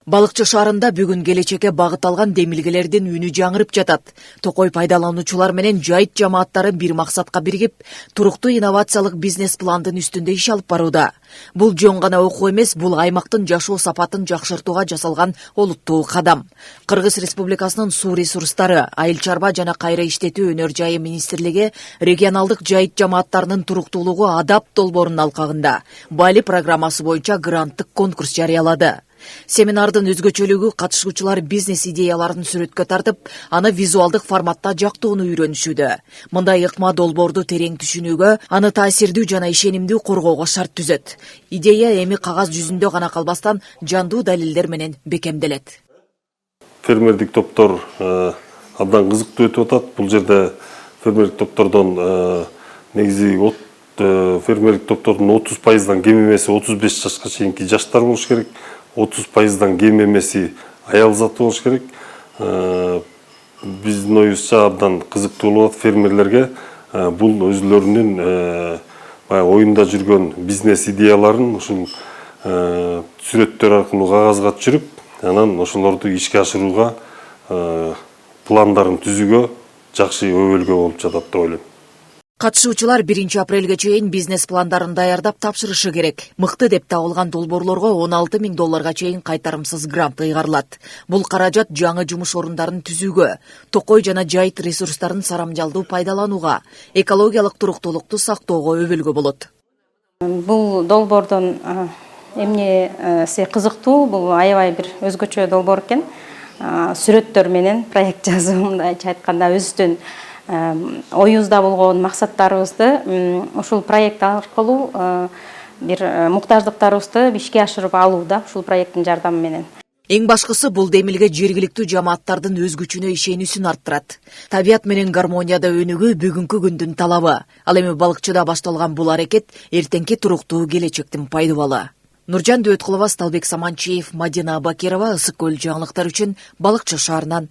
Балыкчы шаарында бүгүн келечекке багыт алган демилгелердин үнү жаңырып жатат. Токой пайдалануучулар менен жайыт жамааттары бир максатка биригип, туруктуу инновациялык бизнес пландын үстүндө иш алып барууда. Бул жөн гана окуу эмес, бул аймактын жашоо сапатын жакшыртууга жасалган олуттуу кадам. Кыргыз Республикасынын суу ресурстары, айыл чарба жана кайра иштетүү өнөр жайы министрлиги регионалдык жайыт жамааттарынын туруктуулугу адап долбоорунун алкагында Бали программасы боюнча гранттык конкурс жарыялады. Семинардын өзгөчөлүгү катышуучулар бизнес идеяларын сүрөткө тартып, аны визуалдык форматта жактоону үйрөнүшүүдө. Мындай ыкма долбоорду терең түшүнүүгө, аны таасирдүү жана ишенимдүү коргоого шарт түзөт. Идея эми кагаз жүзүндө гана калбастан жандуу далилдер менен бекемделет. Фермердик топтор абдан кызыктуу өтүп атат. Бул жерде фермердик топтордон негизи фермердик топтордун 30%дан кем эмеси 35 жашка чейинки жаштар болуш керек. 30%дан кем эмеси аял заты болуш керек. Биздин оюбузча абдан кызыктуу болот фермерлерге. Бул өзүлөрүнүн оюнда жүргөн бизнес идеяларын ушул сүрөттөр аркылуу кагазга түшүрүп, анан ошолорду ишке ашырууга пландарын түзүүгө жакшы өбөлгө болуп жатат деп ойлойм. Катышуучулар 1 апрелге чейин бизнес пландарын даярдап тапшырышы керек. Мыкты деп табылган долбоорлорго $16 000 чейин кайтарымсыз грант ыйгарылат. Бул каражат жаңы жумуш орундарын түзүүгө, токой жана жайыт ресурстарын сарамжалдуу пайдаланууга, экологиялык туруктуулукту сактоого өбөлгө болот. Бул долбоордун эмнеси кызыктуу, бул аябай бир өзгөчө долбоор экен. Сүрөттөр менен проект жазуу, мындайча айтканда өзүбүздүн оюбузда болгон максаттарыбызды ушул проект аркылуу бир муктаждыктарыбызды ишке ашырып алууда ушул проекттин жардамы менен. Эң башкысы бул демилге жергиликтүү жамааттардын өз күчүнө ишенүүсүн арттырат. Табият менен гармонияда өнүгүү бүгүнкү күндүн талабы. Ал эми балыкчыда башталган бул аракет эртеңки туруктуу келечектин пайдубалы. Нуржан Дөөткулова, Сталбек Саманчиев, Мадина Бакирова, Ысык көл жаңылыктар үчүн Балыкчы шаарынан.